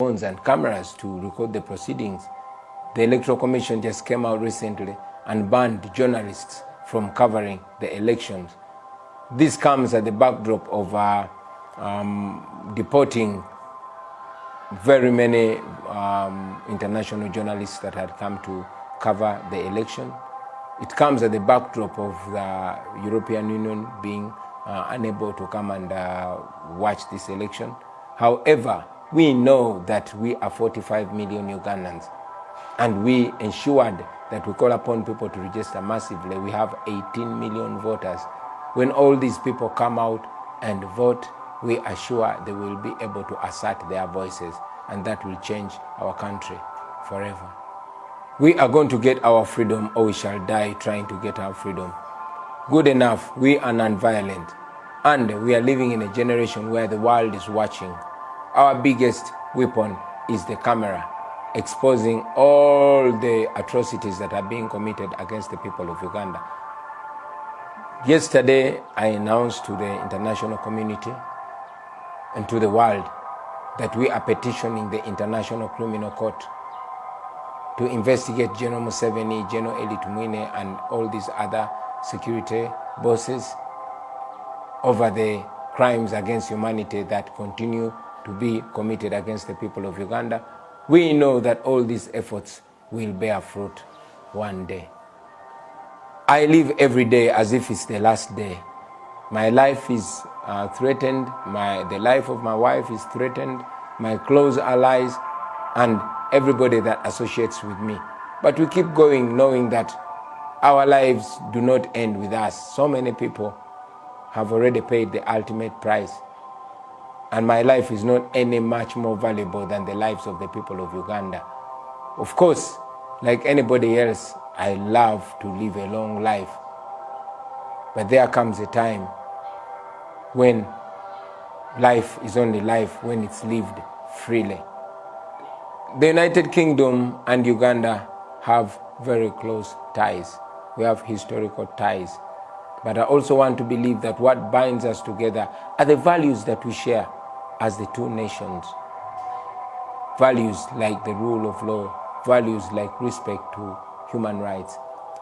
phones and cameras to record the proceedings. The Electoral Commission just came out recently and banned journalists from covering the elections. This comes at the backdrop of deporting very many international journalists that had come to cover the election. It comes at the backdrop of the European Union being unable to come and watch this election. However, we know that we are 45 million Ugandans, and we ensured that we call upon people to register massively. We have 18 million voters. When all these people come out and vote, we are sure they will be able to assert their voices, and that will change our country forever. We are going to get our freedom, or we shall die trying to get our freedom. Good enough, we are non-violent, and we are living in a generation where the world is watching. Our biggest weapon is the camera, exposing all the atrocities that are being committed against the people of Uganda. Yesterday, I announced to the international community and to the world that we are petitioning the International Criminal Court to investigate General Museveni, General Eli Tumwine, and all these other security bosses over the crimes against humanity that continue to be committed against the people of Uganda. We know that all these efforts will bear fruit one day. I live every day as if it's the last day. My life is threatened, the life of my wife is threatened, my close allies, and everybody that associates with me. But we keep going knowing that our lives do not end with us. So many people have already paid the ultimate price. And my life is not any much more valuable than the lives of the people of Uganda. Of course, like anybody else, I love to live a long life. But there comes a time when life is only life when it's lived freely. The United Kingdom and Uganda have very close ties. We have historical ties. But I also want to believe that what binds us together are the values that we share as the two nations. Values like the rule of law, values like respect to human rights,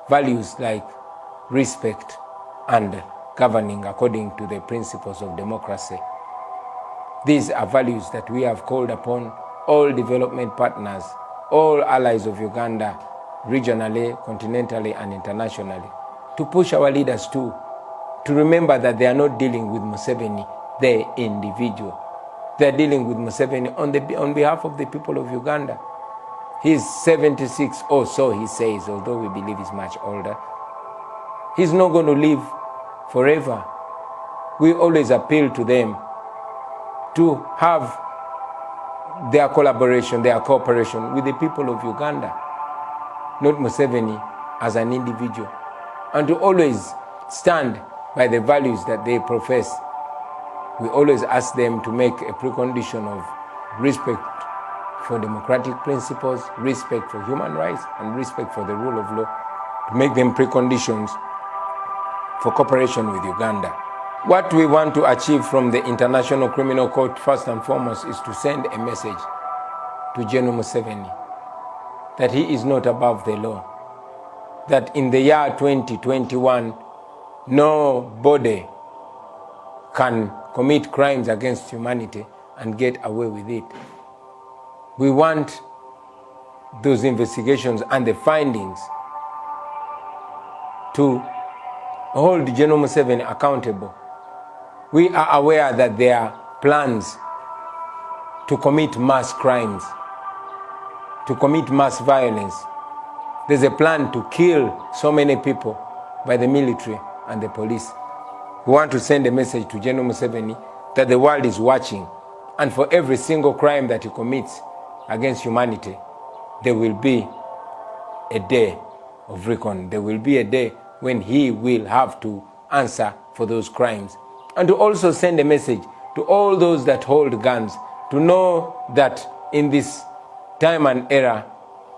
values like respect and governing according to the principles of democracy. These are values that we have called upon all development partners, all allies of Uganda, regionally, continentally, and internationally, to push our leaders to remember that they are not dealing with Museveni, the individual. They are dealing with Museveni on behalf of the people of Uganda. He's 76 or so, he says, although we believe he's much older. He's not going to live forever. We always appeal to them to have their collaboration, their cooperation with the people of Uganda, not Museveni as an individual, and to always stand by the values that they profess. We always ask them to make a precondition of respect for democratic principles, respect for human rights, and respect for the rule of law, to make them preconditions for cooperation with Uganda. What we want to achieve from the International Criminal Court, first and foremost, is to send a message to General Museveni that he is not above the law, that in the year 2021, nobody can commit crimes against humanity and get away with it. We want those investigations and the findings to hold General Museveni accountable. We are aware that there are plans to commit mass crimes, to commit mass violence. There's a plan to kill so many people by the military and the police. We want to send a message to General Museveni that the world is watching, and for every single crime that he commits against humanity, there will be a day of reckoning. There will be a day when he will have to answer for those crimes. And to also send a message to all those that hold guns to know that in this time and era,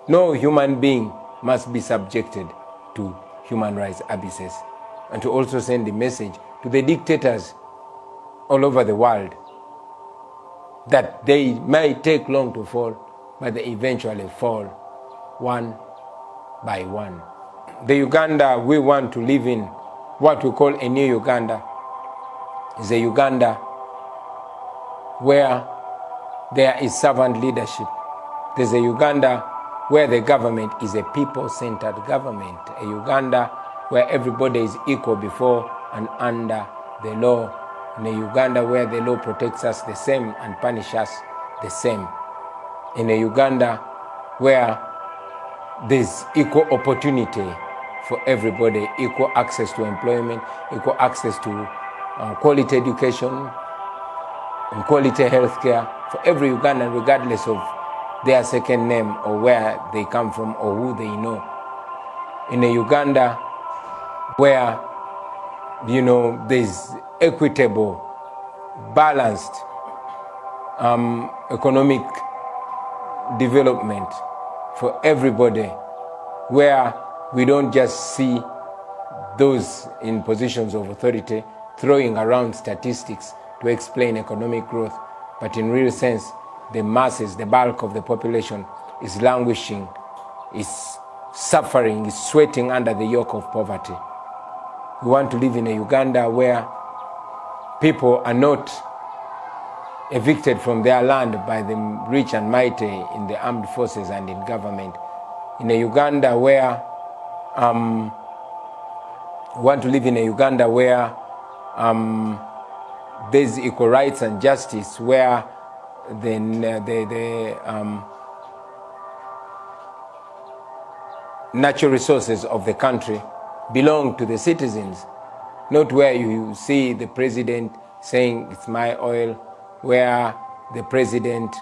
no human being must be subjected to human rights abuses. And to also send a message to the dictators all over the world that they may take long to fall, but they eventually fall one by one. The Uganda we want to live in, what we call a new Uganda, is a Uganda where there is servant leadership. There's a Uganda where the government is a people-centered government, a Uganda where everybody is equal before and under the law, in a Uganda where the law protects us the same and punishes us the same, in a Uganda where there's equal opportunity for everybody, equal access to employment, equal access to quality education and quality health care for every Ugandan, regardless of their second name or where they come from or who they know. In a Uganda where, there's equitable, balanced economic development for everybody, where we don't just see those in positions of authority throwing around statistics to explain economic growth, but in real sense, the masses, the bulk of the population is languishing, is suffering, is sweating under the yoke of poverty. We want to live in a Uganda where people are not evicted from their land by the rich and mighty in the armed forces and in government. In a Uganda where we want to live in a Uganda where there's equal rights and justice, where the natural resources of the country belong to the citizens, not where you see the president saying it's my oil, where the president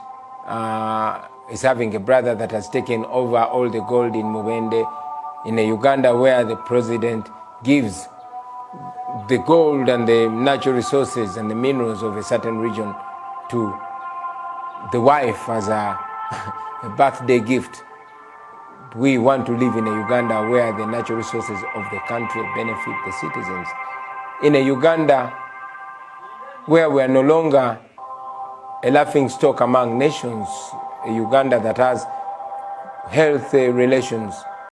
is having a brother that has taken over all the gold in Mubende, in a Uganda where the president gives the gold and the natural resources and the minerals of a certain region to the wife as a birthday gift. We want to live in a Uganda where the natural resources of the country benefit the citizens. In a Uganda where we are no longer a laughingstock among nations, a Uganda that has healthy relations